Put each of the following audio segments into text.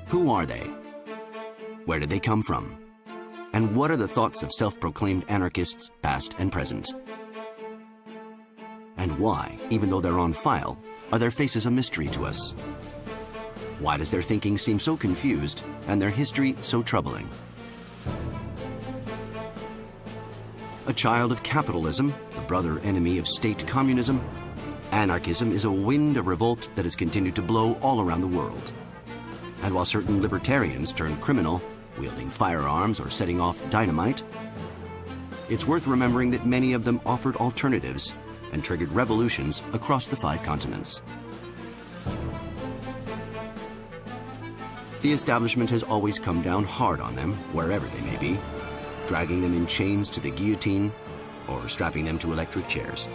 Who are they? Where did they come from? And what are the thoughts of self-proclaimed anarchists, past and present? And why, even though they're on file, are their faces a mystery to us? Why does their thinking seem so confused and their history so troubling? A child of capitalism, the brother enemy of state communism, anarchism is a wind of revolt that has continued to blow all around the world. And while certain libertarians turned criminal, wielding firearms or setting off dynamite, it's worth remembering that many of them offered alternatives and triggered revolutions across the 5 continents. The establishment has always come down hard on them, wherever they may be, dragging them in chains to the guillotine or strapping them to electric chairs.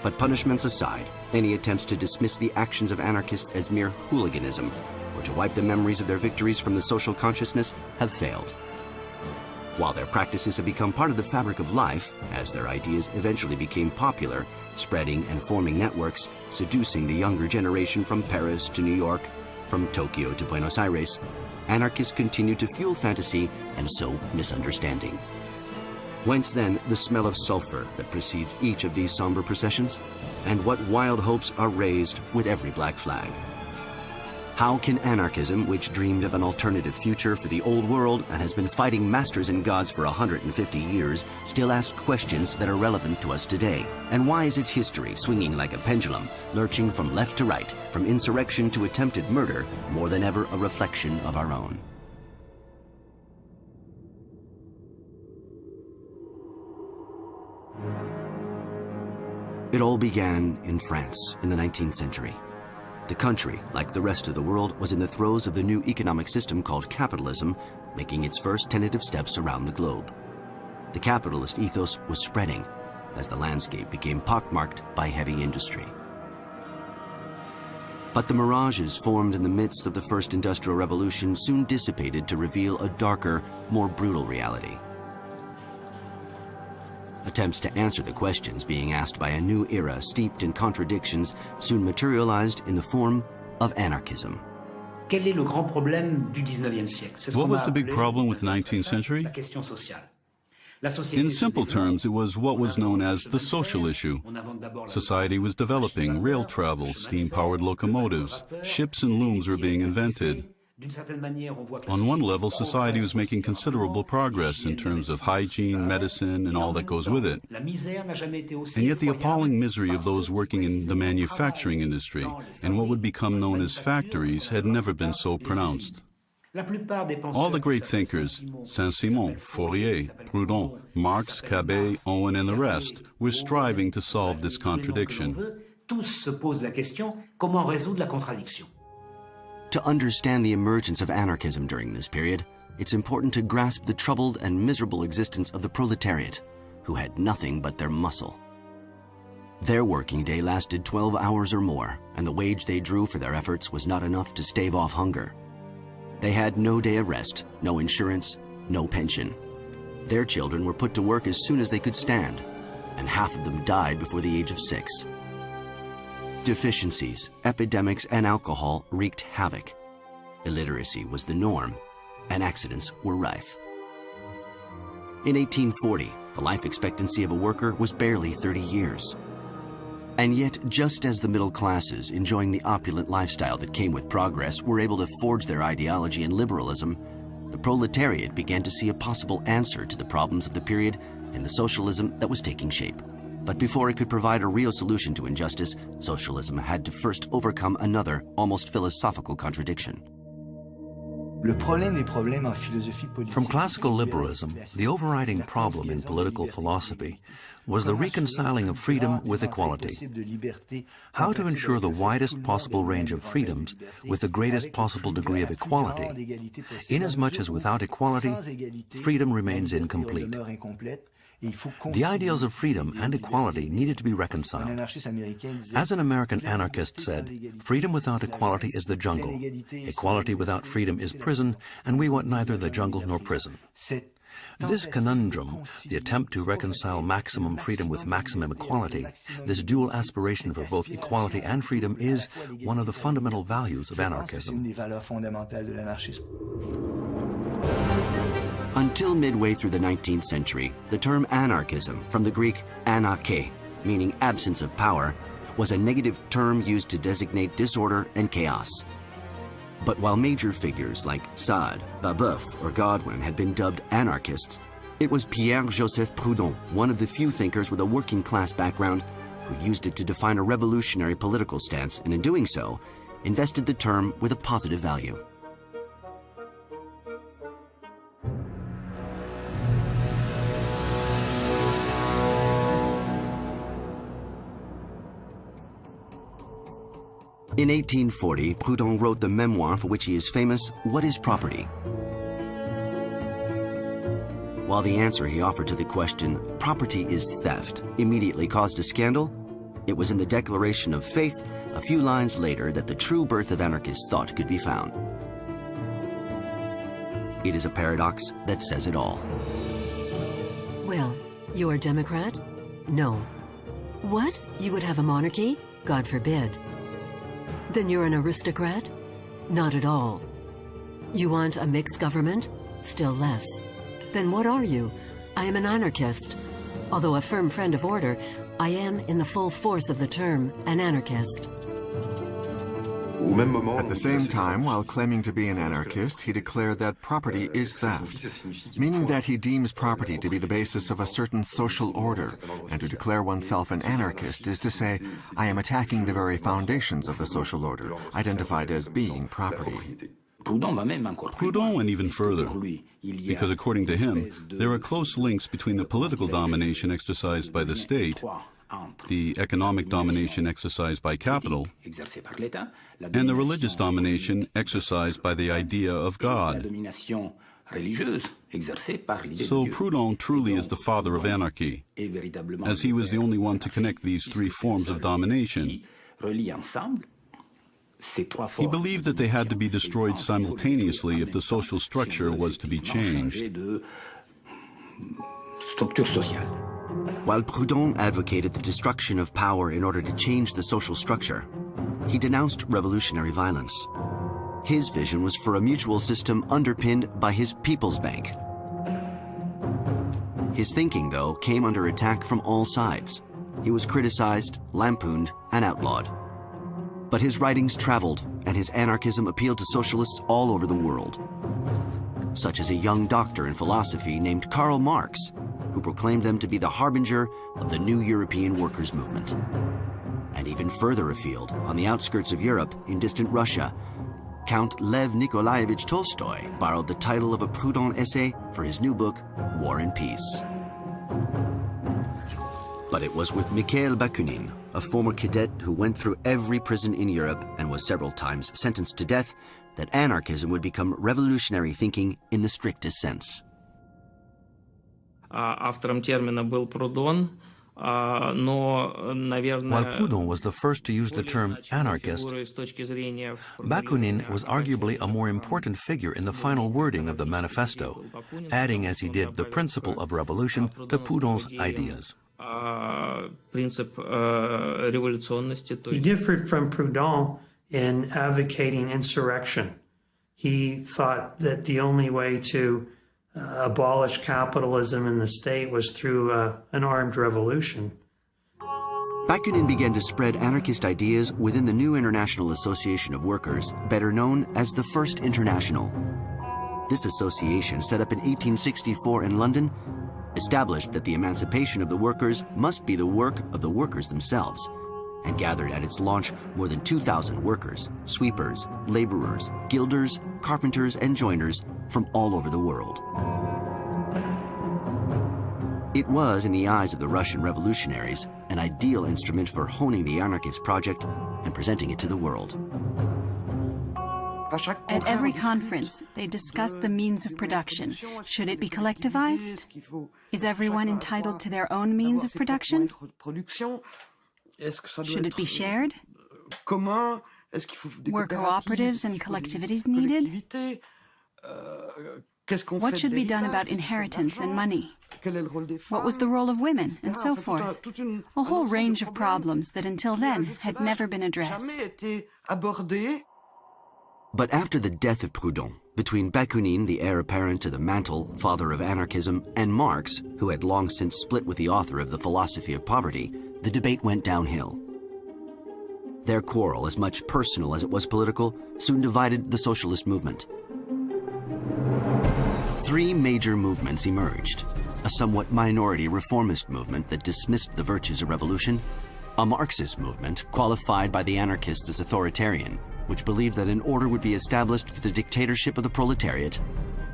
But punishments aside, any attempts to dismiss the actions of anarchists as mere hooliganism or to wipe the memories of their victories from the social consciousness have failed. While their practices have become part of the fabric of life, as their ideas eventually became popular, spreading and forming networks, seducing the younger generation from Paris to New York, from Tokyo to Buenos Aires, anarchists continue to fuel fantasy and sow misunderstanding. Whence then the smell of sulfur that precedes each of these somber processions? And what wild hopes are raised with every black flag? How can anarchism, which dreamed of an alternative future for the old world and has been fighting masters and gods for 150 years, still ask questions that are relevant to us today? And why is its history swinging like a pendulum, lurching from left to right, from insurrection to attempted murder, more than ever a reflection of our own? It all began in France in the 19th century. The country, like the rest of the world, was in the throes of the new economic system called capitalism, making its first tentative steps around the globe. The capitalist ethos was spreading as the landscape became pockmarked by heavy industry. But the mirages formed in the midst of the first industrial revolution soon dissipated to reveal a darker, more brutal reality. Attempts to answer the questions being asked by a new era steeped in contradictions soon materialized in the form of anarchism. What was the big problem with the 19th century? In simple terms, it was what was known as the social issue. Society was developing, rail travel, steam-powered locomotives, ships and looms were being invented. On one level, society was making considerable progress in terms of hygiene, medicine, and all that goes with it. And yet the appalling misery of those working in the manufacturing industry and what would become known as factories had never been so pronounced. All the great thinkers, Saint-Simon, Fourier, Proudhon, Marx, Cabet, Owen, and the rest, were striving to solve this contradiction. To understand the emergence of anarchism during this period, it's important to grasp the troubled and miserable existence of the proletariat, who had nothing but their muscle. Their working day lasted 12 hours or more, and the wage they drew for their efforts was not enough to stave off hunger. They had no day of rest, no insurance, no pension. Their children were put to work as soon as they could stand, and half of them died before the age of 6. Deficiencies, epidemics, and alcohol wreaked havoc. Illiteracy was the norm, and accidents were rife. In 1840, the life expectancy of a worker was barely 30 years. And yet, just as the middle classes, enjoying the opulent lifestyle that came with progress, were able to forge their ideology in liberalism, the proletariat began to see a possible answer to the problems of the period in the socialism that was taking shape. But before it could provide a real solution to injustice, socialism had to first overcome another, almost philosophical contradiction. From classical liberalism, the overriding problem in political philosophy was the reconciling of freedom with equality. How to ensure the widest possible range of freedoms with the greatest possible degree of equality, inasmuch as without equality, freedom remains incomplete. The ideals of freedom and equality needed to be reconciled. As an American anarchist said, freedom without equality is the jungle. Equality without freedom is prison, and we want neither the jungle nor prison. This conundrum, the attempt to reconcile maximum freedom with maximum equality, this dual aspiration for both equality and freedom is one of the fundamental values of anarchism. Until midway through the 19th century, the term anarchism, from the Greek anarche, meaning absence of power, was a negative term used to designate disorder and chaos. But while major figures like Sade, Babeuf, or Godwin had been dubbed anarchists, it was Pierre-Joseph Proudhon, one of the few thinkers with a working-class background, who used it to define a revolutionary political stance, and in doing so, invested the term with a positive value. In 1840, Proudhon wrote the memoir for which he is famous, What is Property? While the answer he offered to the question, property is theft, immediately caused a scandal, it was in the Declaration of Faith, a few lines later, that the true birth of anarchist thought could be found. It is a paradox that says it all. Well, you're a Democrat? No. What? You would have a monarchy? God forbid. Then you're an aristocrat? Not at all. You want a mixed government? Still less. Then what are you? I am an anarchist. Although a firm friend of order, I am, in the full force of the term, an anarchist. At the same time, while claiming to be an anarchist, he declared that property is theft, meaning that he deems property to be the basis of a certain social order, and to declare oneself an anarchist is to say, I am attacking the very foundations of the social order, identified as being property. Proudhon went even further, because according to him, there are close links between the political domination exercised by the state, the economic domination exercised by capital, and the religious domination exercised by the idea of God. So Proudhon truly is the father of anarchy, as he was the only one to connect these three forms of domination. He believed that they had to be destroyed simultaneously if the social structure was to be changed. While Proudhon advocated the destruction of power in order to change the social structure, he denounced revolutionary violence. His vision was for a mutual system underpinned by his People's Bank. His thinking, though, came under attack from all sides. He was criticized, lampooned, and outlawed. But his writings traveled, and his anarchism appealed to socialists all over the world, such as a young doctor in philosophy named Karl Marx, who proclaimed them to be the harbinger of the new European workers' movement. And even further afield, on the outskirts of Europe, in distant Russia, Count Lev Nikolaevich Tolstoy borrowed the title of a Proudhon essay for his new book, War and Peace. But it was with Mikhail Bakunin, a former cadet who went through every prison in Europe and was several times sentenced to death, that anarchism would become revolutionary thinking in the strictest sense. Автором термина был Прудон, но, наверное, while Proudhon was the first to use the term anarchist, Bakunin was arguably a more important figure in the final wording of the manifesto, adding as he did the principle of revolution to Proudhon's ideas. He differed from Proudhon in advocating insurrection. He thought that the only way to abolish capitalism in the state was through an armed revolution. Bakunin began to spread anarchist ideas within the new International Association of Workers, better known as the First International. This association, set up in 1864 in London, established that the emancipation of the workers must be the work of the workers themselves, and gathered at its launch more than 2,000 workers, sweepers, laborers, gilders, carpenters, and joiners from all over the world. It was, in the eyes of the Russian revolutionaries, an ideal instrument for honing the anarchist project and presenting it to the world. At every conference, they discuss the means of production. Should it be collectivized? Is everyone entitled to their own means of production? Should it be shared? Were cooperatives and collectivities needed? What should be done about inheritance and money? What was the role of women, and so forth? A whole range of problems that until then had never been addressed. But after the death of Proudhon, between Bakunin, the heir apparent to the mantle, father of anarchism, and Marx, who had long since split with the author of The Philosophy of Poverty, the debate went downhill. Their quarrel, as much personal as it was political, soon divided the socialist movement. Three major movements emerged: a somewhat minority reformist movement that dismissed the virtues of revolution, a Marxist movement qualified by the anarchists as authoritarian, which believed that an order would be established through the dictatorship of the proletariat,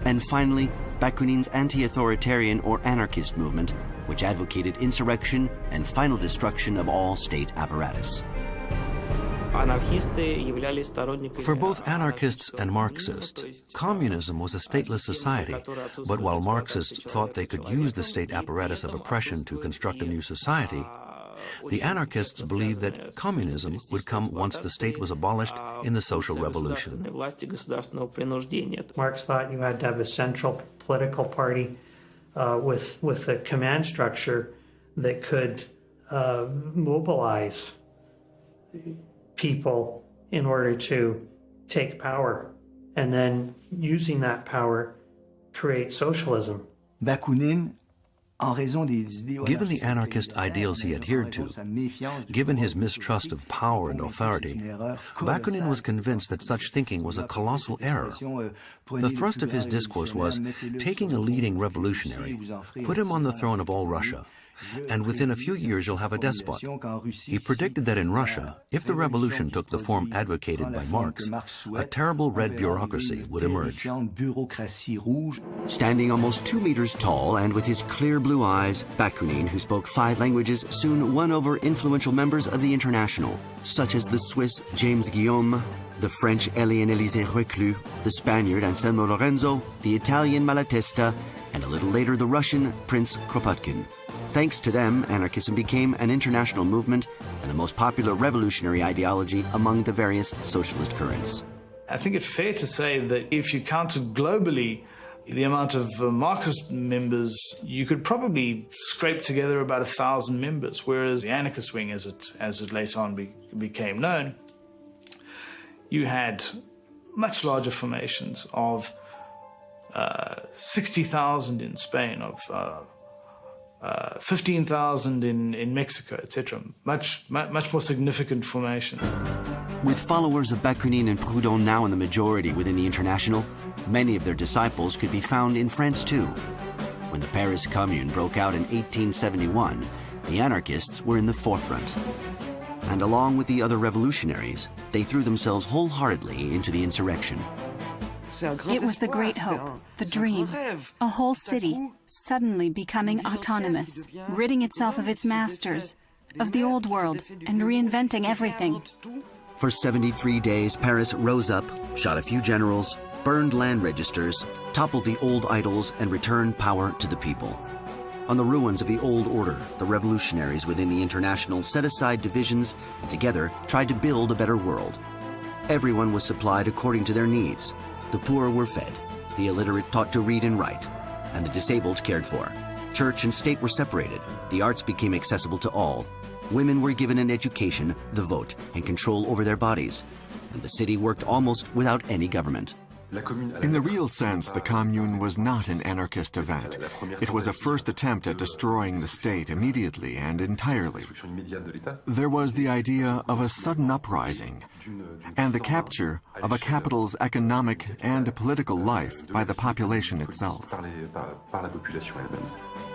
and finally, Bakunin's anti-authoritarian or anarchist movement, which advocated insurrection and final destruction of all state apparatus. For both anarchists and Marxists, communism was a stateless society, but while Marxists thought they could use the state apparatus of oppression to construct a new society, the anarchists believed that communism would come once the state was abolished in the social revolution. Marx thought you had to have a central political party with a command structure that could mobilize people in order to take power, and then using that power create socialism. Given the anarchist ideals he adhered to, given his mistrust of power and authority, Bakunin was convinced that such thinking was a colossal error. The thrust of his discourse was, taking a leading revolutionary, put him on the throne of all Russia, and within a few years you'll have a despot. He predicted that in Russia, if the revolution took the form advocated by Marx, a terrible red bureaucracy would emerge. Standing almost 2 meters tall and with his clear blue eyes, Bakunin, who spoke 5 languages, soon won over influential members of the International, such as the Swiss James Guillaume, the French Élie-Élisée Reclus, the Spaniard Anselmo Lorenzo, the Italian Malatesta, and a little later the Russian Prince Kropotkin. Thanks to them, anarchism became an international movement and the most popular revolutionary ideology among the various socialist currents. I think it's fair to say that if you counted globally the amount of Marxist members, you could probably scrape together about 1,000 members, whereas the anarchist wing, as it later on became known, you had much larger formations of 60,000 in Spain, of 15,000 in Mexico, etc. Much more significant formations. With followers of Bakunin and Proudhon now in the majority within the International, many of their disciples could be found in France too. When the Paris Commune broke out in 1871, the anarchists were in the forefront. And along with the other revolutionaries, they threw themselves wholeheartedly into the insurrection. It was the great hope, the dream, a whole city suddenly becoming autonomous, ridding itself of its masters, of the old world, and reinventing everything. For 73 days, Paris rose up, shot a few generals, burned land registers, toppled the old idols, and returned power to the people. On the ruins of the old order, the revolutionaries within the International set aside divisions and together tried to build a better world. Everyone was supplied according to their needs. The poor were fed, the illiterate taught to read and write, and the disabled cared for. Church and state were separated. The arts became accessible to all. Women were given an education, the vote, and control over their bodies. And the city worked almost without any government. In the real sense, the Commune was not an anarchist event. It was a first attempt at destroying the state immediately and entirely. There was the idea of a sudden uprising and the capture of a capital's economic and political life by the population itself.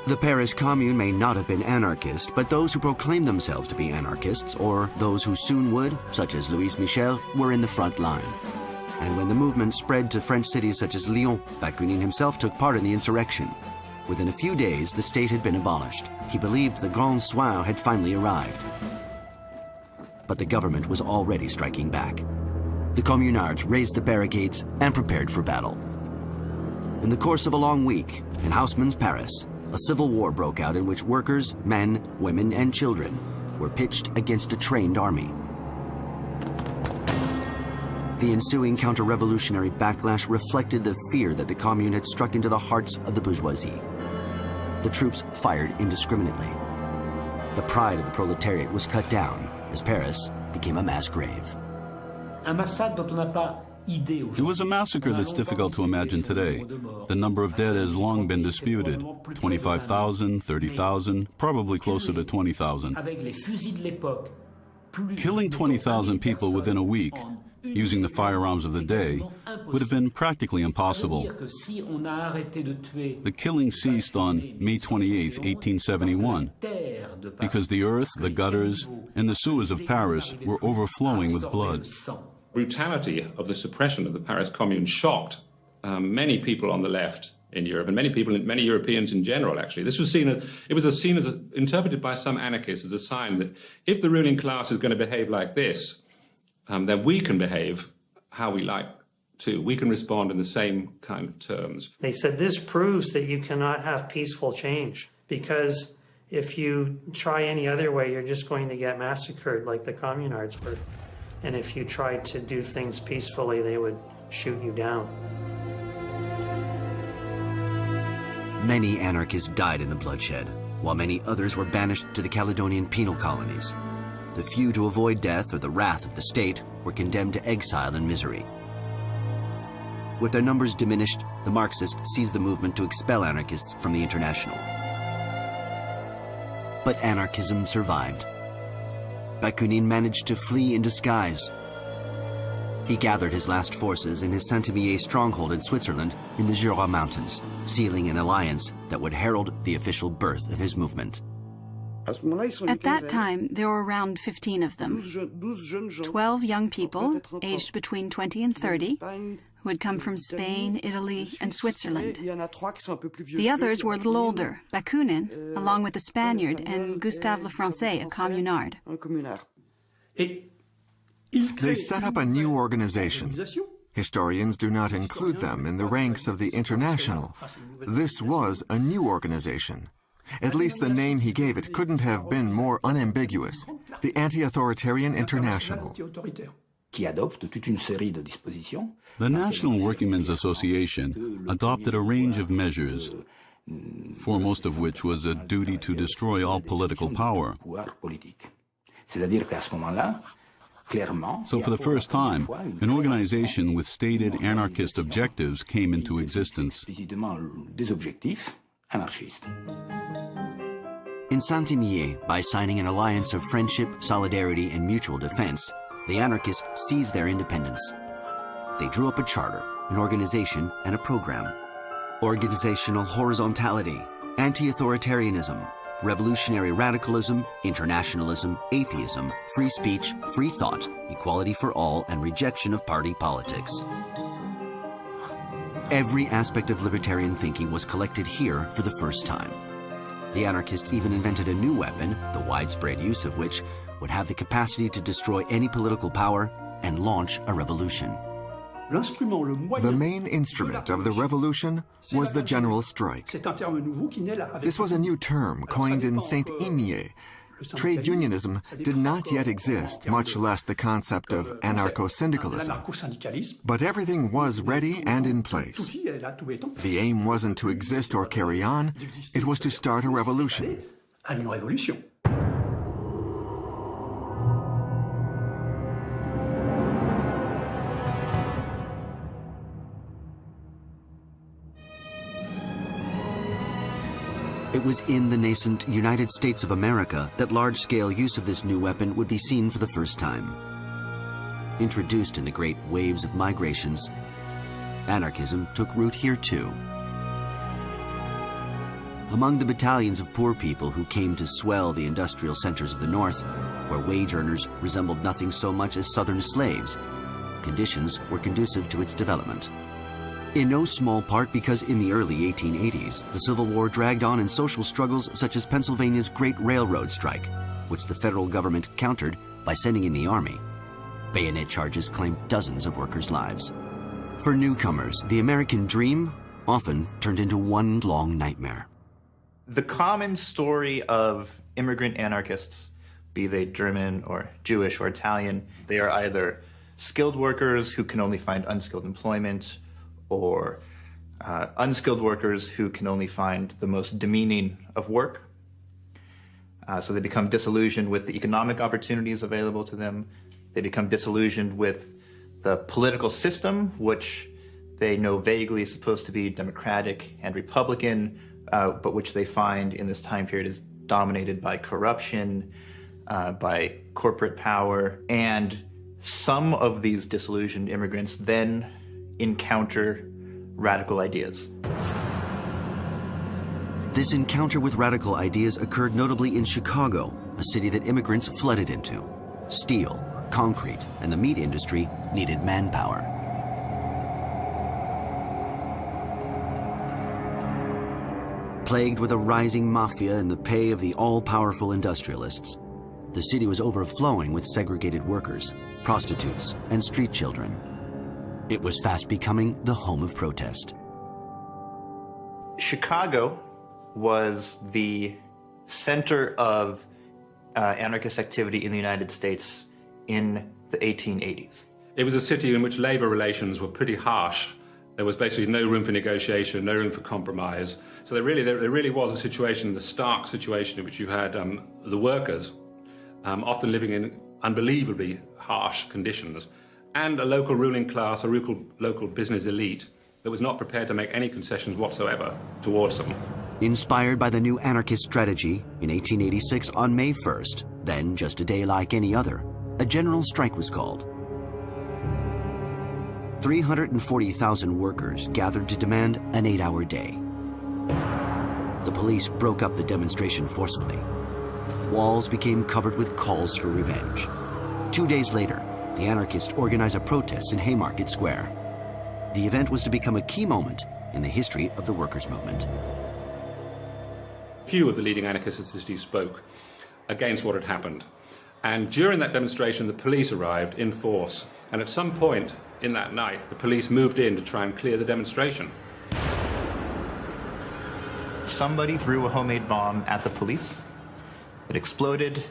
The Paris Commune may not have been anarchist, but those who proclaimed themselves to be anarchists, or those who soon would, such as Louis Michel, were in the front line. And when the movement spread to French cities such as Lyon, Bakunin himself took part in the insurrection. Within a few days, the state had been abolished. He believed the grand soir had finally arrived. But the government was already striking back. The communards raised the barricades and prepared for battle. In the course of a long week, in Haussmann's Paris, a civil war broke out in which workers, men, women, and children were pitched against a trained army. The ensuing counter-revolutionary backlash reflected the fear that the Commune had struck into the hearts of the bourgeoisie. The troops fired indiscriminately. The pride of the proletariat was cut down as Paris became a mass grave. It was a massacre that's difficult to imagine today. The number of dead has long been disputed. 25,000, 30,000, probably closer to 20,000. Killing 20,000 people within a week, using the firearms of the day, would have been practically impossible. The killing ceased on May 28, 1871, because the earth, the gutters, and the sewers of Paris were overflowing with blood. Brutality of the suppression of the Paris Commune shocked many people on the left in Europe, and many Europeans in general, actually. This was seen as interpreted by some anarchists as a sign that if the ruling class is going to behave like this, then we can behave how we like to. We can respond in the same kind of terms. They said this proves that you cannot have peaceful change, because if you try any other way, you're just going to get massacred like the communards were. And if you tried to do things peacefully, they would shoot you down. Many anarchists died in the bloodshed, while many others were banished to the Caledonian penal colonies. The few, to avoid death or the wrath of the state, were condemned to exile and misery. With their numbers diminished, the Marxists seized the movement to expel anarchists from the International. But anarchism survived. Bakunin managed to flee in disguise. He gathered his last forces in his Saint-Imier stronghold in Switzerland in the Jura Mountains, sealing an alliance that would herald the official birth of his movement. At that time, there were around 15 of them. 12 young people, aged between 20 and 30, who had come from Spain, Italy, and Switzerland. The others were a little older, Bakunin, along with a Spaniard, and Gustave Lefrançais, a communard. They set up a new organization. Historians do not include them in the ranks of the International. This was a new organization. At least the name he gave it couldn't have been more unambiguous: the Anti-Authoritarian International. The National Workingmen's Association adopted a range of measures, foremost of which was a duty to destroy all political power. So for the first time, an organization with stated anarchist objectives came into existence. In Saint-Imier, by signing an alliance of friendship, solidarity, and mutual defense, the anarchists seized their independence. They drew up a charter, an organization, and a program. Organizational horizontality, anti-authoritarianism, revolutionary radicalism, internationalism, atheism, free speech, free thought, equality for all, and rejection of party politics. Every aspect of libertarian thinking was collected here for the first time. The anarchists even invented a new weapon, the widespread use of which would have the capacity to destroy any political power and launch a revolution. The main instrument of the revolution was the general strike. This was a new term coined in Saint-Imier. Trade unionism did not yet exist, much less the concept of anarcho-syndicalism. But everything was ready and in place. The aim wasn't to exist or carry on, it was to start a revolution. It was in the nascent United States of America that large-scale use of this new weapon would be seen for the first time. Introduced in the great waves of migrations, anarchism took root here too. Among the battalions of poor people who came to swell the industrial centers of the North, where wage earners resembled nothing so much as Southern slaves, conditions were conducive to its development. In no small part because in the early 1880s, the Civil War dragged on in social struggles such as Pennsylvania's Great Railroad Strike, which the federal government countered by sending in the army. Bayonet charges claimed dozens of workers' lives. For newcomers, the American dream often turned into one long nightmare. The common story of immigrant anarchists, be they German or Jewish or Italian, they are either skilled workers who can only find unskilled employment, or unskilled workers who can only find the most demeaning of work. So they become disillusioned with the economic opportunities available to them. They become disillusioned with the political system, which they know vaguely is supposed to be democratic and Republican, but which they find in this time period is dominated by corruption, by corporate power. And some of these disillusioned immigrants then encounter radical ideas. This encounter with radical ideas occurred notably in Chicago, a city that immigrants flooded into. Steel, concrete, and the meat industry needed manpower. Plagued with a rising mafia in the pay of the all-powerful industrialists, the city was overflowing with segregated workers, prostitutes, and street children. It was fast becoming the home of protest. Chicago was the center of anarchist activity in the United States in the 1880s. It was a city in which labor relations were pretty harsh. There was basically no room for negotiation, no room for compromise. So there really was a situation, the stark situation in which you had the workers often living in unbelievably harsh conditions, and a local ruling class, a local business elite that was not prepared to make any concessions whatsoever towards them. Inspired by the new anarchist strategy, in 1886, on May 1st, then just a day like any other, a general strike was called. 340,000 workers gathered to demand an 8-hour day. The police broke up the demonstration forcefully. Walls became covered with calls for revenge. 2 days later, the anarchists organized a protest in Haymarket Square. The event was to become a key moment in the history of the workers' movement. Few of the leading anarchists of the city spoke against what had happened. And during that demonstration, the police arrived in force. And at some point in that night, the police moved in to try and clear the demonstration. Somebody threw a homemade bomb at the police. It exploded,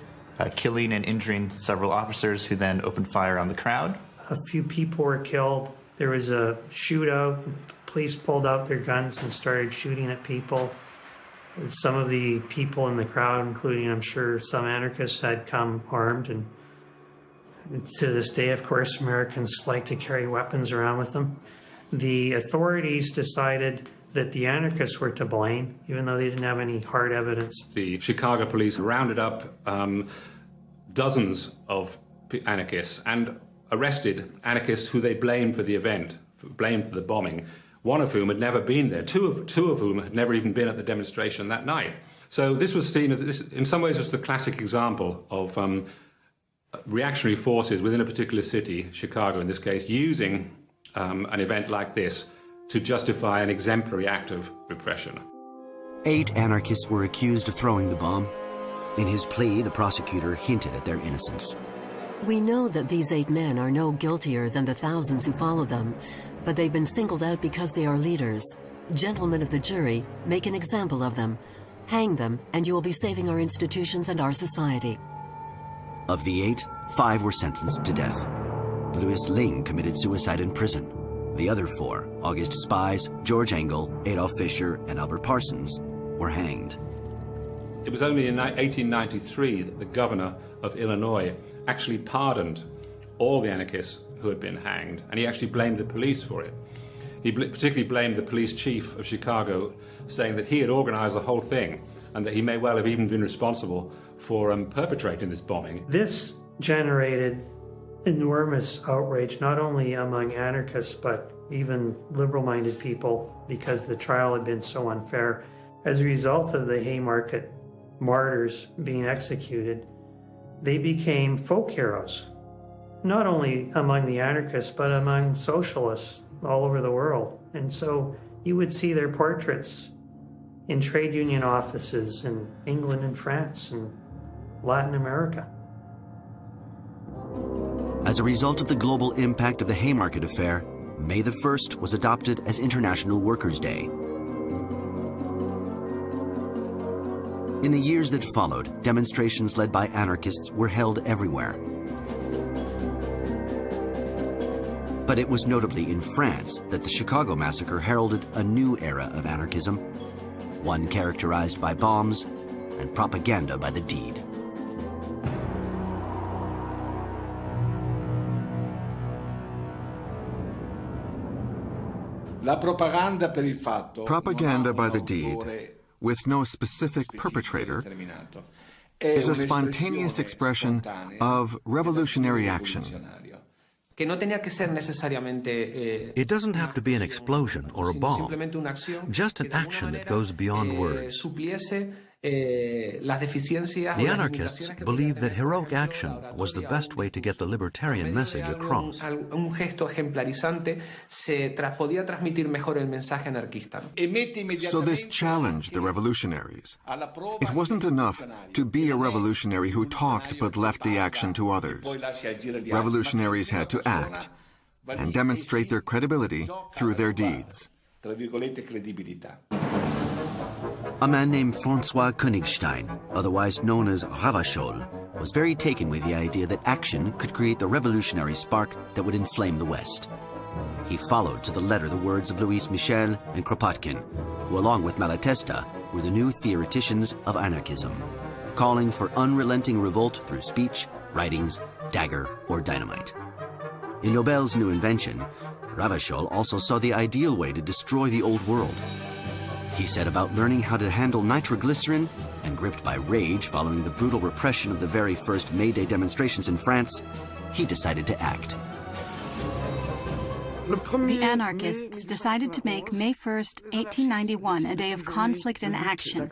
killing and injuring several officers who then opened fire on the crowd. A few people were killed. There was a shootout. Police pulled out their guns and started shooting at people. Some of the people in the crowd, including, I'm sure, some anarchists, had come armed. And to this day, of course, Americans like to carry weapons around with them. The authorities decided that the anarchists were to blame, even though they didn't have any hard evidence. The Chicago police rounded up dozens of anarchists and arrested anarchists who they blamed for the event, blamed for the bombing, one of whom had never been there, two of whom had never even been at the demonstration that night. So this was seen as, in some ways, was the classic example of reactionary forces within a particular city, Chicago in this case, using an event like this to justify an exemplary act of repression. 8 anarchists were accused of throwing the bomb. In his plea, the prosecutor hinted at their innocence. We know that these 8 men are no guiltier than the thousands who follow them, but they've been singled out because they are leaders. Gentlemen of the jury, make an example of them. Hang them, and you will be saving our institutions and our society. Of the 8, 5 were sentenced to death. Louis Ling committed suicide in prison. The other 4, August Spies, George Engel, Adolf Fischer, and Albert Parsons, were hanged. It was only in 1893 that the governor of Illinois actually pardoned all the anarchists who had been hanged, and he actually blamed the police for it. He particularly blamed the police chief of Chicago, saying that he had organized the whole thing and that he may well have even been responsible for perpetrating this bombing. This generated enormous outrage, not only among anarchists, but even liberal-minded people, because the trial had been so unfair. As a result of the Haymarket martyrs being executed, they became folk heroes, not only among the anarchists, but among socialists all over the world. And so you would see their portraits in trade union offices in England and France and Latin America. As a result of the global impact of the Haymarket affair, May the 1st was adopted as International Workers' Day. In the years that followed, demonstrations led by anarchists were held everywhere. But it was notably in France that the Chicago massacre heralded a new era of anarchism, one characterized by bombs and propaganda by the deed. Propaganda by the deed, with no specific perpetrator, is a spontaneous expression of revolutionary action. It doesn't have to be an explosion or a bomb, just an action that goes beyond words. The anarchists believed that heroic action was the best way to get the libertarian message across. So this challenged the revolutionaries. It wasn't enough to be a revolutionary who talked but left the action to others. Revolutionaries had to act and demonstrate their credibility through their deeds. A man named Francois Königstein, otherwise known as Ravachol, was very taken with the idea that action could create the revolutionary spark that would inflame the West. He followed to the letter the words of Louis Michel and Kropotkin, who along with Malatesta were the new theoreticians of anarchism, calling for unrelenting revolt through speech, writings, dagger, or dynamite. In Nobel's new invention, Ravachol also saw the ideal way to destroy the old world. He set about learning how to handle nitroglycerin, and gripped by rage following the brutal repression of the very first May Day demonstrations in France, he decided to act. The anarchists decided to make May 1st, 1891 a day of conflict and action,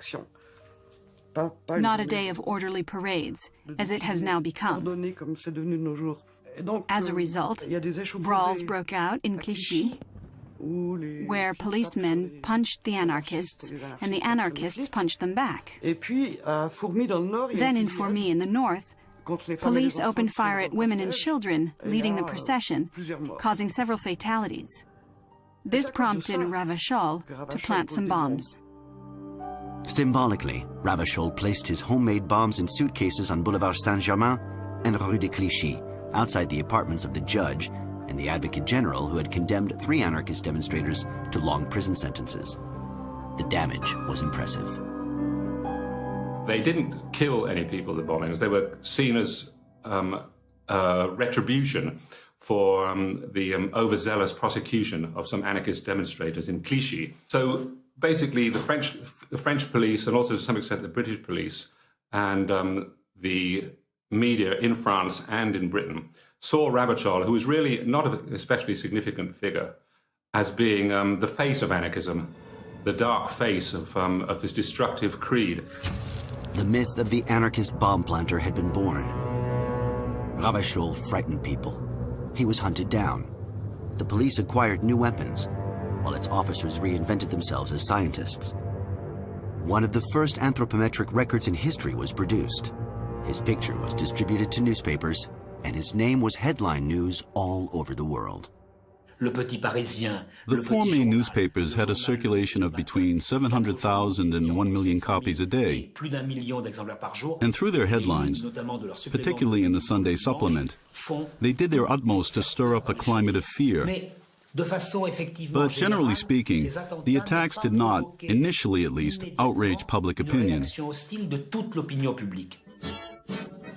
not a day of orderly parades, as it has now become. As a result, brawls broke out in Clichy, where policemen punched the anarchists, and the anarchists punched them back. Then in Fourmi in the north, police opened fire at women and children leading the procession, causing several fatalities. This prompted Ravachol to plant some bombs. Symbolically, Ravachol placed his homemade bombs in suitcases on Boulevard Saint-Germain and Rue de Clichy, outside the apartments of the judge and the Advocate General who had condemned 3 anarchist demonstrators to long prison sentences. The damage was impressive. They didn't kill any people, the bombings. They were seen as retribution for the overzealous prosecution of some anarchist demonstrators in Clichy. So basically the French police, and also to some extent the British police, and the media in France and in Britain saw Ravachol, who was really not an especially significant figure, as being the face of anarchism, the dark face of this destructive creed. The myth of the anarchist bomb planter had been born. Ravachol frightened people. He was hunted down. The police acquired new weapons, while its officers reinvented themselves as scientists. One of the first anthropometric records in history was produced. His picture was distributed to newspapers, and his name was headline news all over the world. The 4 main newspapers had a circulation of between 700,000 and 1 million copies a day. And through their headlines, particularly in the Sunday supplement, they did their utmost to stir up a climate of fear. But generally speaking, the attacks did not, initially at least, outrage public opinion.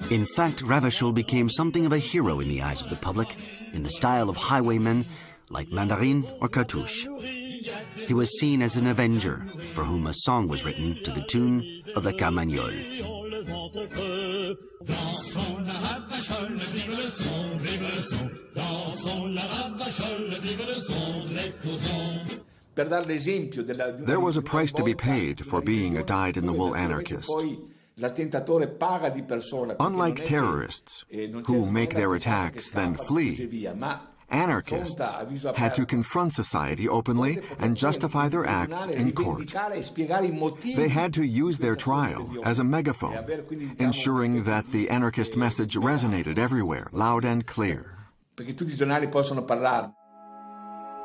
In fact, Ravachol became something of a hero in the eyes of the public, in the style of highwaymen like Mandarin or Cartouche. He was seen as an avenger, for whom a song was written to the tune of La Carmagnole. There was a price to be paid for being a dyed-in-the-wool anarchist. Unlike terrorists, who make their attacks then flee, anarchists had to confront society openly and justify their acts in court. They had to use their trial as a megaphone, ensuring that the anarchist message resonated everywhere, loud and clear.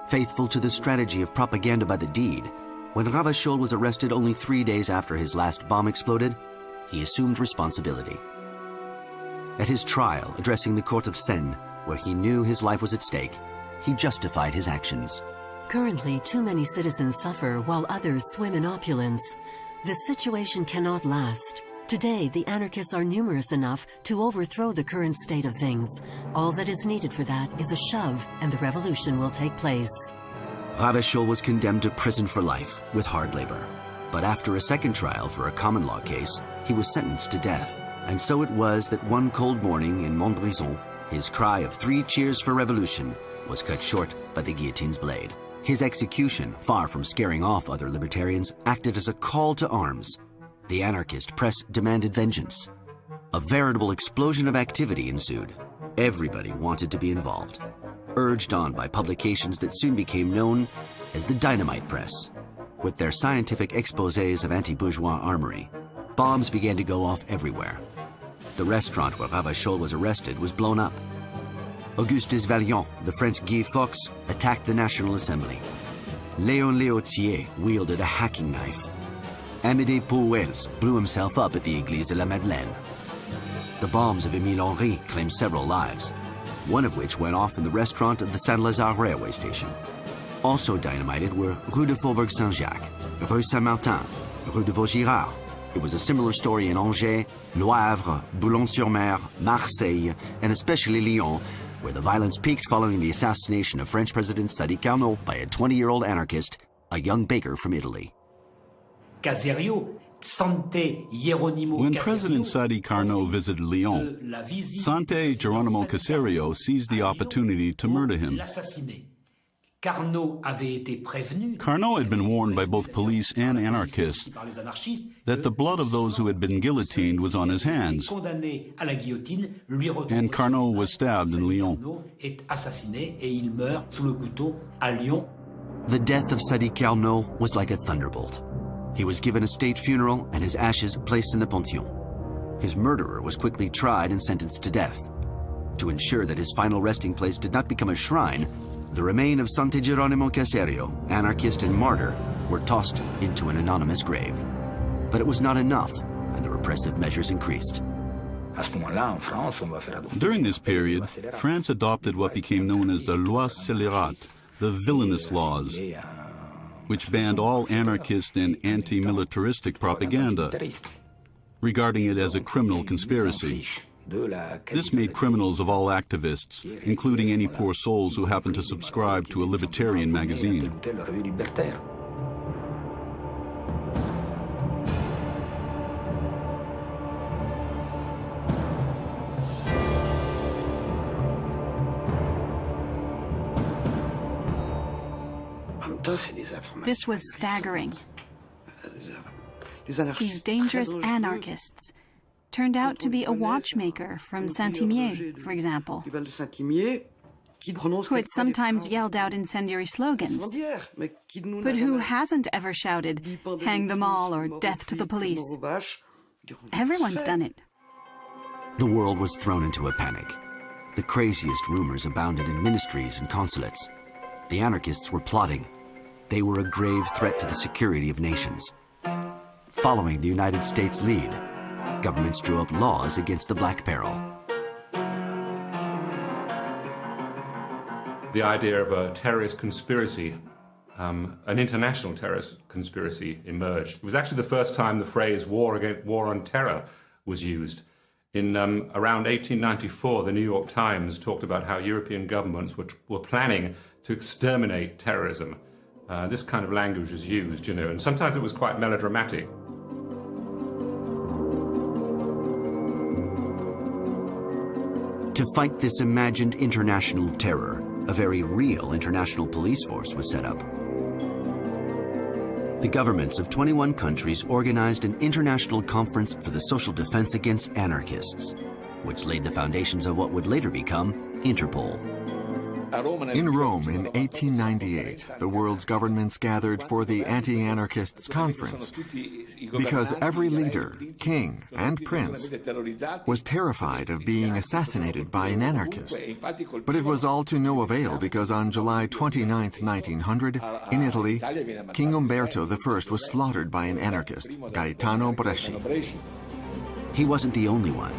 Faithful to the strategy of propaganda by the deed, when Ravachol was arrested only 3 days after his last bomb exploded, he assumed responsibility. At his trial, addressing the court of Seine, where he knew his life was at stake, he justified his actions. Currently, too many citizens suffer while others swim in opulence. This situation cannot last. Today, the anarchists are numerous enough to overthrow the current state of things. All that is needed for that is a shove, and the revolution will take place. Ravachol was condemned to prison for life with hard labor. But after a second trial for a common law case, he was sentenced to death. And so it was that one cold morning in Montbrison, his cry of 3 cheers for revolution was cut short by the guillotine's blade. His execution, far from scaring off other libertarians, acted as a call to arms. The anarchist press demanded vengeance. A veritable explosion of activity ensued. Everybody wanted to be involved, urged on by publications that soon became known as the Dynamite Press. With their scientific exposés of anti-bourgeois armory, bombs began to go off everywhere. The restaurant where Ravachol was arrested was blown up. Auguste Desvaliants, the French Guy Fawkes, attacked the National Assembly. Léon Léautier wielded a hacking knife. Amédée Pauwels blew himself up at the Église de la Madeleine. The bombs of Émile Henry claimed several lives, one of which went off in the restaurant of the Saint-Lazare railway station. Also dynamited were Rue de Faubourg Saint-Jacques, Rue Saint-Martin, Rue de Vaugirard. It was a similar story in Angers, Le Havre, Boulogne-sur-Mer, Marseille, and especially Lyon, where the violence peaked following the assassination of French President Sadi Carnot by a 20-year-old anarchist, a young baker from Italy. When President Sadi Carnot visited Lyon, Sante Geronimo Caserio seized the opportunity to murder him. Carnot had been warned by both police and anarchists that the blood of those who had been guillotined was on his hands, and Carnot was stabbed in Lyon. The death of Sadi Carnot was like a thunderbolt. He was given a state funeral and his ashes placed in the Pantheon. His murderer was quickly tried and sentenced to death. To ensure that his final resting place did not become a shrine, the remains of Sante Geronimo Caserio, anarchist and martyr, were tossed into an anonymous grave. But it was not enough, and the repressive measures increased. During this period, France adopted what became known as the Lois Scélérates, the villainous laws, which banned all anarchist and anti-militaristic propaganda, regarding it as a criminal conspiracy. This made criminals of all activists, including any poor souls who happened to subscribe to a libertarian magazine. This was staggering. These dangerous anarchists turned out to be a watchmaker from Saint-Imier, for example, who had sometimes yelled out incendiary slogans, but who hasn't ever shouted, "Hang them all" or "Death to the police." Everyone's done it. The world was thrown into a panic. The craziest rumors abounded in ministries and consulates. The anarchists were plotting. They were a grave threat to the security of nations. Following the United States' lead, governments drew up laws against the Black Peril. The idea of a terrorist conspiracy, an international terrorist conspiracy, emerged. It was actually the first time the phrase war on terror was used. In around 1894, the New York Times talked about how European governments were planning to exterminate terrorism. This kind of language was used, you know, and sometimes it was quite melodramatic. To fight this imagined international terror, a very real international police force was set up. The governments of 21 countries organized an international conference for the social defense against anarchists, which laid the foundations of what would later become Interpol. In Rome in 1898, the world's governments gathered for the Anti-Anarchists Conference because every leader, king and prince, was terrified of being assassinated by an anarchist. But it was all to no avail because on July 29, 1900, in Italy, King Umberto I was slaughtered by an anarchist, Gaetano Bresci. He wasn't the only one.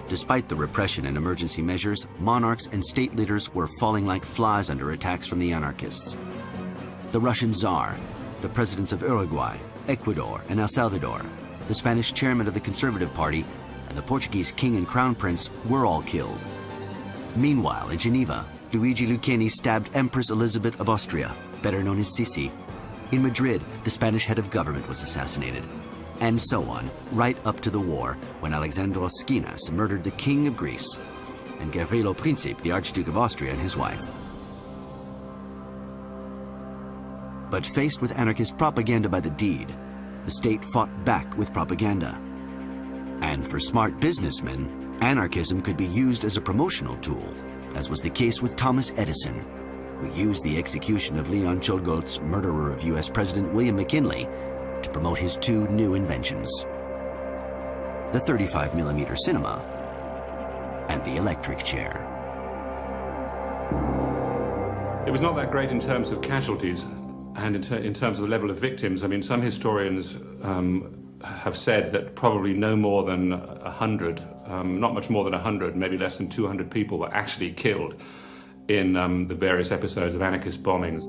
Despite the repression and emergency measures, monarchs and state leaders were falling like flies under attacks from the anarchists. The Russian Tsar, the presidents of Uruguay, Ecuador, and El Salvador, the Spanish chairman of the Conservative Party, and the Portuguese king and crown prince were all killed. Meanwhile, in Geneva, Luigi Lucchini stabbed Empress Elizabeth of Austria, better known as Sisi. In Madrid, the Spanish head of government was assassinated. And so on, right up to the war, when Alexandros Skinas murdered the King of Greece, and Gavrilo Princip, the Archduke of Austria, and his wife. But faced with anarchist propaganda by the deed, the state fought back with propaganda. And for smart businessmen, anarchism could be used as a promotional tool, as was the case with Thomas Edison, who used the execution of Leon Czolgosz's murderer of US President William McKinley to promote his two new inventions: the 35mm cinema and the electric chair. It was not that great in terms of casualties and in terms of the level of victims. I mean, some historians have said that probably no more than 100, not much more than 100, maybe less than 200 people were actually killed in the various episodes of anarchist bombings.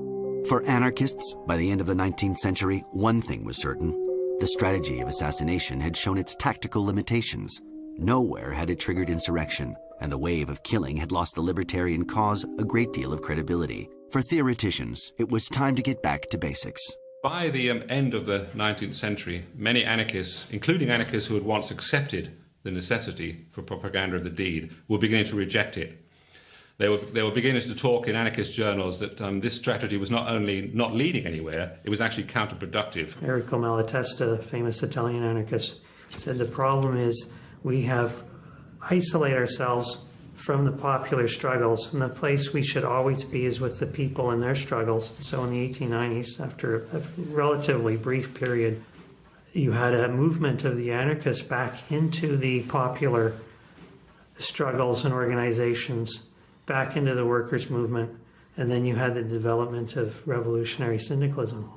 For anarchists, by the end of the 19th century, one thing was certain: the strategy of assassination had shown its tactical limitations. Nowhere had it triggered insurrection, and the wave of killing had lost the libertarian cause a great deal of credibility. For theoreticians, it was time to get back to basics. By the end of the 19th century, many anarchists, including anarchists who had once accepted the necessity for propaganda of the deed, were beginning to reject it. They were beginning to talk in anarchist journals that this strategy was not only not leading anywhere, it was actually counterproductive. Enrico Malatesta, famous Italian anarchist, said the problem is we have isolated ourselves from the popular struggles, and the place we should always be is with the people and their struggles. So in the 1890s, after a relatively brief period, you had a movement of the anarchists back into the popular struggles and organizations, back into the workers' movement, and then you had the development of revolutionary syndicalism.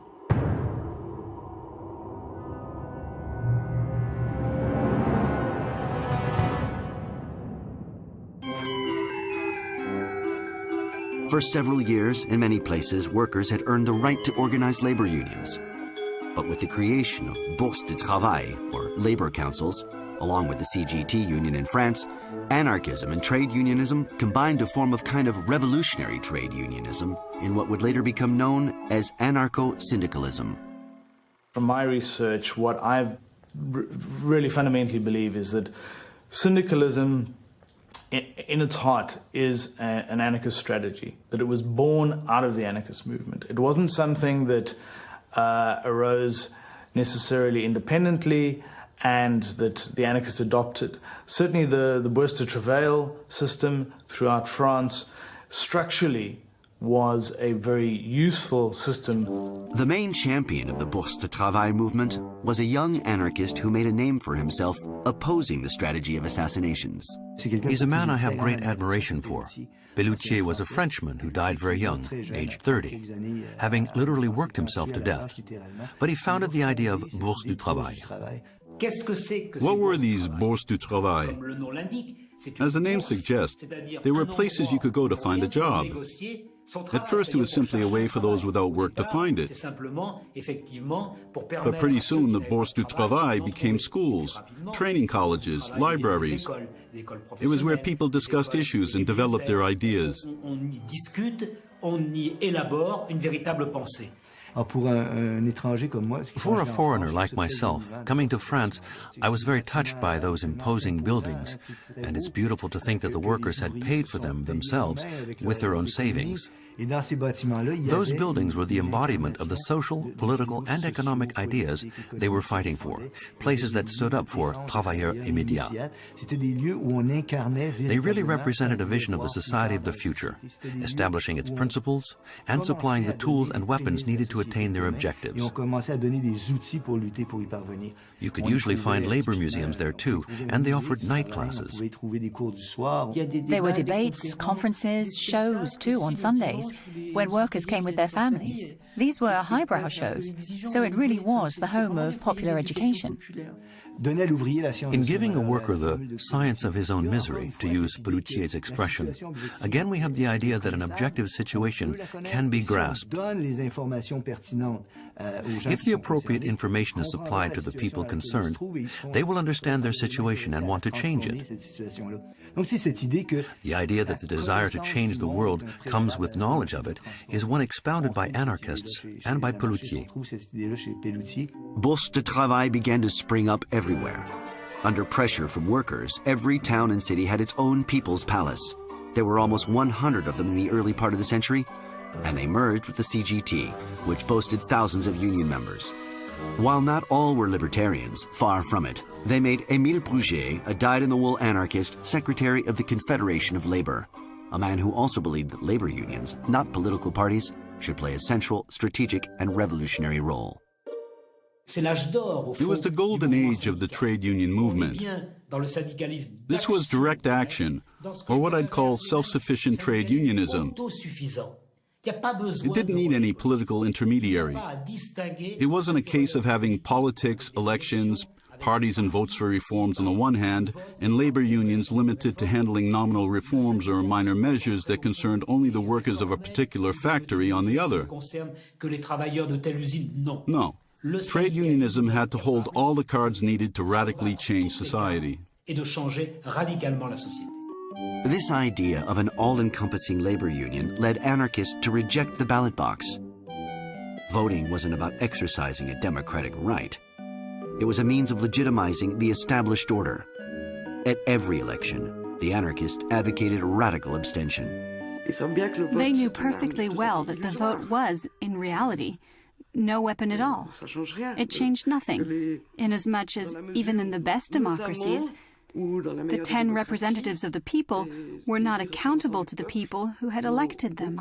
For several years, in many places, workers had earned the right to organize labor unions. But with the creation of Bourses de Travail, or labor councils, along with the CGT union in France, anarchism and trade unionism combined to form a kind of revolutionary trade unionism in what would later become known as anarcho-syndicalism. From my research, what I really fundamentally believe is that syndicalism in its heart is an anarchist strategy, that it was born out of the anarchist movement. It wasn't something that arose necessarily independently and that the anarchists adopted. Certainly the Bourses de Travail system throughout France structurally was a very useful system. The main champion of the Bourses de Travail movement was a young anarchist who made a name for himself opposing the strategy of assassinations. He's a man I have great admiration for. Belloutier was a Frenchman who died very young, aged 30, having literally worked himself to death. But he founded the idea of Bourses du Travail. What were these Bourses du Travail? As the name suggests, they were places you could go to find a job. At first, it was simply a way for those without work to find it. But pretty soon, the Bourses du Travail became schools, training colleges, libraries. It was where people discussed issues and developed their ideas. For a foreigner like myself, coming to France, I was very touched by those imposing buildings, and it's beautiful to think that the workers had paid for them themselves with their own savings. Those buildings were the embodiment of the social, political, and economic ideas they were fighting for, places that stood up for travailleurs immédiats. They really represented a vision of the society of the future, establishing its principles and supplying the tools and weapons needed to attain their objectives. You could usually find labor museums there too, and they offered night classes. There were debates, conferences, shows too on Sundays, when workers came with their families. These were highbrow shows, so it really was the home of popular education. In giving a worker the science of his own misery, to use Pelloutier's expression, again we have the idea that an objective situation can be grasped. If the appropriate information is supplied to the people concerned, they will understand their situation and want to change it. The idea that the desire to change the world comes with knowledge of it is one expounded by anarchists and by Pelloutier. Bourses de travail began to spring up everywhere. Under pressure from workers, every town and city had its own people's palace. There were almost 100 of them in the early part of the century, and they merged with the CGT, which boasted thousands of union members. While not all were libertarians, far from it, they made Émile Bruguet, a dyed-in-the-wool anarchist, secretary of the Confederation of Labor, a man who also believed that labor unions, not political parties, should play a central, strategic, and revolutionary role. It was the golden age of the trade union movement. This was direct action, or what I'd call self-sufficient trade unionism. It didn't need any political intermediary. It wasn't a case of having politics, elections, parties and votes for reforms on the one hand, and labor unions limited to handling nominal reforms or minor measures that concerned only the workers of a particular factory on the other. No. Trade unionism had to hold all the cards needed to radically change society. This idea of an all-encompassing labor union led anarchists to reject the ballot box. Voting wasn't about exercising a democratic right. It was a means of legitimizing the established order. At every election, the anarchists advocated radical abstention. They knew perfectly well that the vote was, in reality, no weapon at all. It changed nothing, inasmuch as even in the best democracies, the 10 representatives of the people were not accountable to the people who had elected them.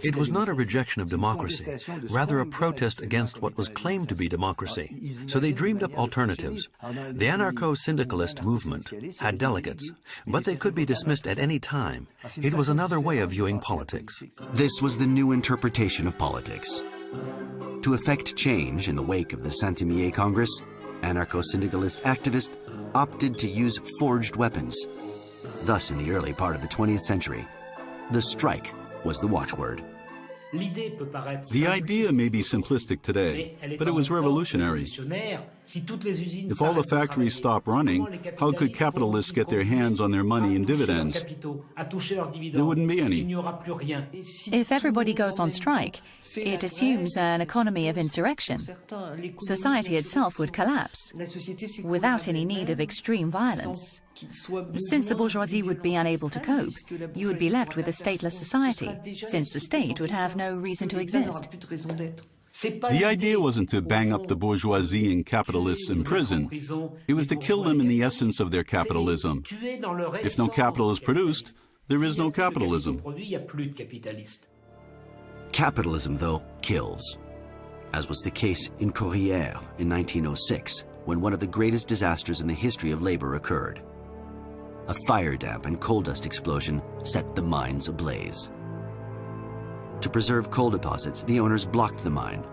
It was not a rejection of democracy, rather a protest against what was claimed to be democracy. So they dreamed up alternatives. The anarcho-syndicalist movement had delegates, but they could be dismissed at any time. It was another way of viewing politics. This was the new interpretation of politics. To effect change in the wake of the Saint-Imier Congress, anarcho-syndicalist activists opted to use forged weapons. Thus, in the early part of the 20th century, the strike was the watchword. The idea may be simplistic today, but it was revolutionary. If all the factories stopped running, how could capitalists get their hands on their money in dividends? There wouldn't be any. If everybody goes on strike, it assumes an economy of insurrection. Society itself would collapse without any need of extreme violence. Since the bourgeoisie would be unable to cope, you would be left with a stateless society, since the state would have no reason to exist. The idea wasn't to bang up the bourgeoisie and capitalists in prison. It was to kill them in the essence of their capitalism. If no capital is produced, there is no capitalism. Capitalism, though, kills, as was the case in Courrières in 1906, when one of the greatest disasters in the history of labor occurred. A fire damp and coal dust explosion set the mines ablaze. To preserve coal deposits, the owners blocked the mine.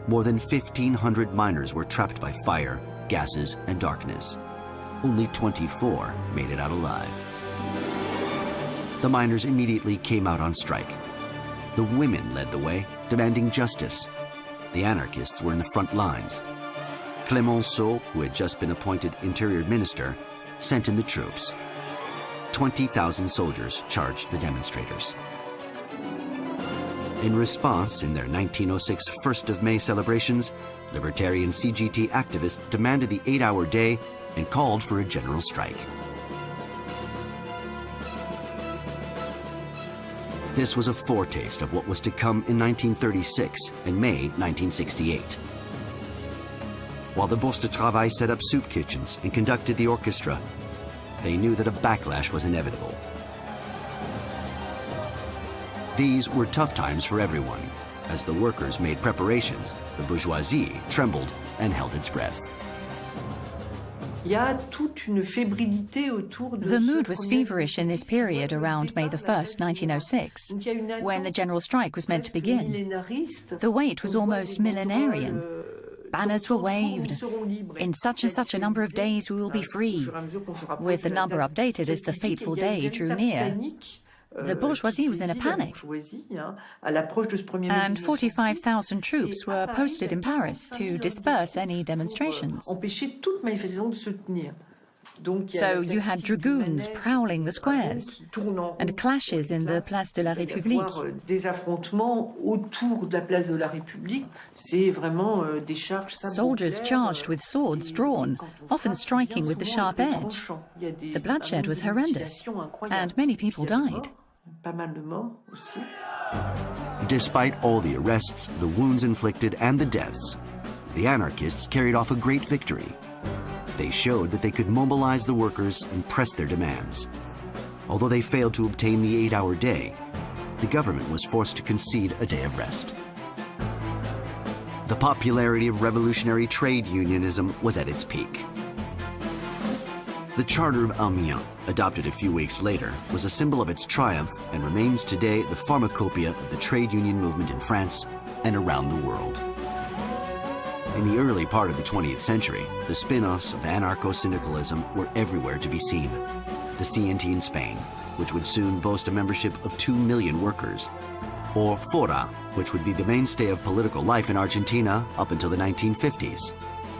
More than 1,500 miners were trapped by fire, gases, and darkness. Only 24 made it out alive. The miners immediately came out on strike. The women led the way, demanding justice. The anarchists were in the front lines. Clemenceau, who had just been appointed Interior Minister, sent in the troops. 20,000 soldiers charged the demonstrators. In response, in their 1906 1st of May celebrations, libertarian CGT activists demanded the 8-hour day and called for a general strike. This was a foretaste of what was to come in 1936 and May 1968. While the Bourses de Travail set up soup kitchens and conducted the orchestra, they knew that a backlash was inevitable. These were tough times for everyone. As the workers made preparations, the bourgeoisie trembled and held its breath. The mood was feverish in this period around May the 1st, 1906, when the general strike was meant to begin. The wait was almost millenarian. Banners were waved. In such and such a number of days we will be free. With the number updated as the fateful day drew near, the bourgeoisie was in a panic. And 45,000 troops were posted in Paris to disperse any demonstrations. So you had dragoons prowling the squares and clashes in the Place de la République. Soldiers charged with swords drawn, often striking with the sharp edge. The bloodshed was horrendous, and many people died. Despite all the arrests, the wounds inflicted, and the deaths, the anarchists carried off a great victory. They showed that they could mobilize the workers and press their demands. Although they failed to obtain the 8-hour day, the government was forced to concede a day of rest. The popularity of revolutionary trade unionism was at its peak. The Charter of Amiens, adopted a few weeks later, was a symbol of its triumph and remains today the pharmacopoeia of the trade union movement in France and around the world. In the early part of the 20th century, the spin-offs of anarcho-syndicalism were everywhere to be seen. The CNT in Spain, which would soon boast a membership of 2 million workers, or Fora, which would be the mainstay of political life in Argentina up until the 1950s,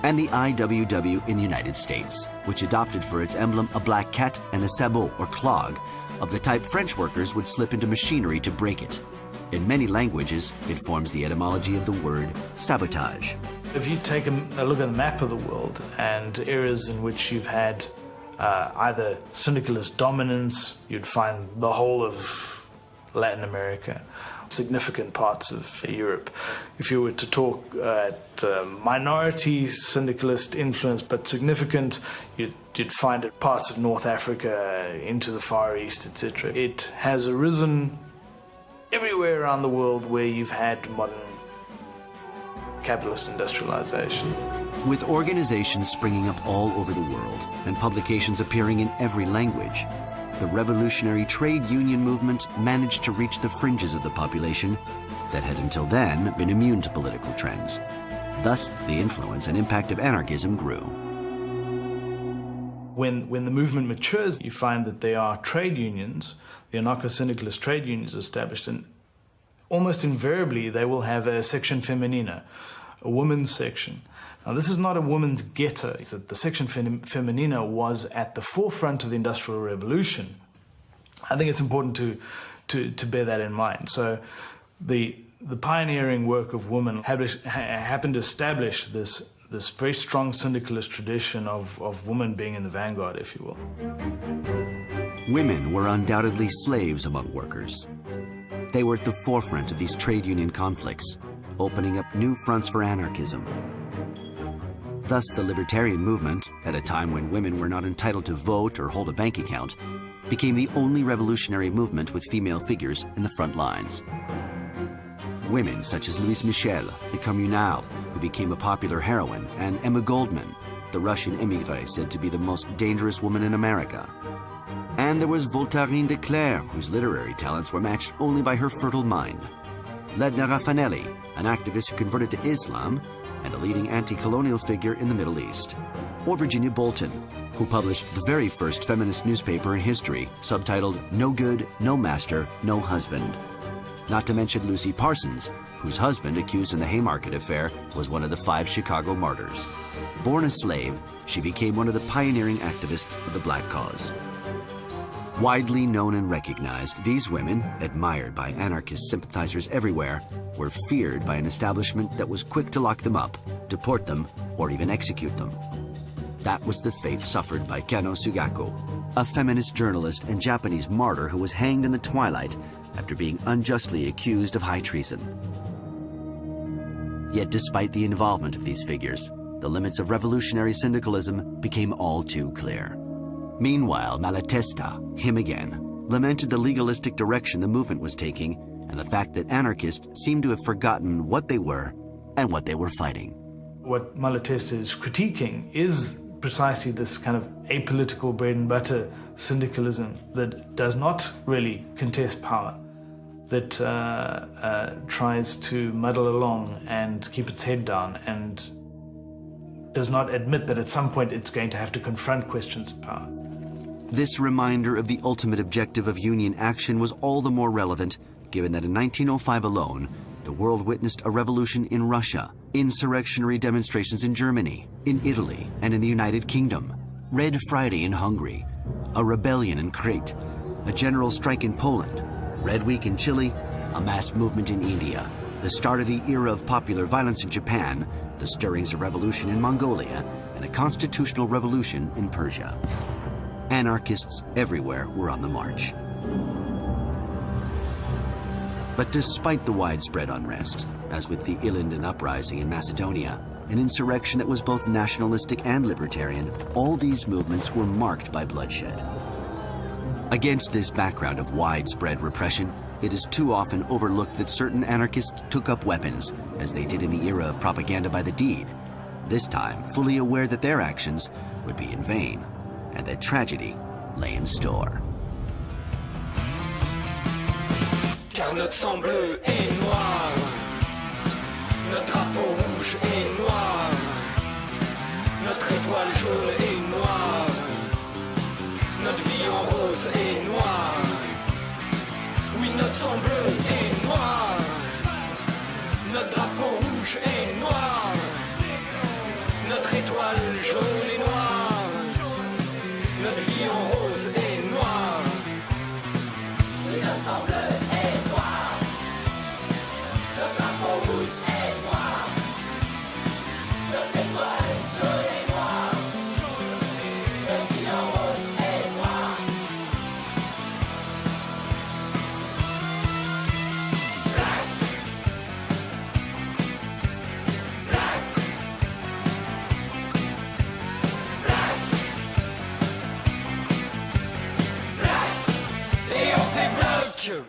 and the IWW in the United States, which adopted for its emblem a black cat and a sabot or clog of the type French workers would slip into machinery to break it. In many languages, it forms the etymology of the word sabotage. If you take a look at a map of the world and areas in which you've had either syndicalist dominance, you'd find the whole of Latin America, significant parts of Europe. If you were to talk at minority syndicalist influence, but significant, you'd find it parts of North Africa, into the Far East, etc. It has arisen everywhere around the world where you've had modern capitalist industrialization. With organizations springing up all over the world and publications appearing in every language, the revolutionary trade union movement managed to reach the fringes of the population that had until then been immune to political trends. Thus, the influence and impact of anarchism grew. When the movement matures, you find that there are trade unions, the anarcho-syndicalist trade unions established, and almost invariably they will have a section femenina, a women's section. Now, this is not a women's ghetto. It's that the section femenina was at the forefront of the Industrial Revolution. I think it's important to bear that in mind. So the pioneering work of women happened to establish this very strong syndicalist tradition of women being in the vanguard, if you will. Women were undoubtedly slaves among workers. They were at the forefront of these trade union conflicts, opening up new fronts for anarchism. Thus, the libertarian movement, at a time when women were not entitled to vote or hold a bank account, became the only revolutionary movement with female figures in the front lines. Women such as Louise Michel, the communale, who became a popular heroine, and Emma Goldman, the Russian émigrée said to be the most dangerous woman in America. And there was Voltairine de Cleyre, whose literary talents were matched only by her fertile mind. Ledna Raffanelli, an activist who converted to Islam and a leading anti-colonial figure in the Middle East. Or Virginia Bolten, who published the very first feminist newspaper in history, subtitled No Good, No Master, No Husband. Not to mention Lucy Parsons, whose husband, accused in the Haymarket affair, was one of the 5 Chicago martyrs. Born a slave, she became one of the pioneering activists of the Black cause. Widely known and recognized, these women, admired by anarchist sympathizers everywhere, were feared by an establishment that was quick to lock them up, deport them, or even execute them. That was the fate suffered by Kano Sugako, a feminist journalist and Japanese martyr who was hanged in the twilight after being unjustly accused of high treason. Yet despite the involvement of these figures, the limits of revolutionary syndicalism became all too clear. Meanwhile, Malatesta, him again, lamented the legalistic direction the movement was taking and the fact that anarchists seemed to have forgotten what they were and what they were fighting. What Malatesta is critiquing is precisely this kind of apolitical bread and butter syndicalism that does not really contest power, that tries to muddle along and keep its head down and does not admit that at some point it's going to have to confront questions of power. This reminder of the ultimate objective of Union action was all the more relevant, given that in 1905 alone, the world witnessed a revolution in Russia, insurrectionary demonstrations in Germany, in Italy, and in the United Kingdom, Red Friday in Hungary, a rebellion in Crete, a general strike in Poland, Red Week in Chile, a mass movement in India, the start of the era of popular violence in Japan, the stirrings of revolution in Mongolia, and a constitutional revolution in Persia. Anarchists everywhere were on the march. But despite the widespread unrest, as with the Ilinden uprising in Macedonia, an insurrection that was both nationalistic and libertarian, all these movements were marked by bloodshed. Against this background of widespread repression, it is too often overlooked that certain anarchists took up weapons, as they did in the era of propaganda by the deed, this time fully aware that their actions would be in vain, and that tragedy lay in store. Car notre sang bleu et noir, notre drapeau rouge et noir, notre étoile jaune et noire, notre vie en rose et noir. Oui, notre sang bleu et noir, notre drapeau rouge et noir, notre étoile jaune et noire, notre vie en rose et noir. Oui, notre sang bleu. Et on fait bloc.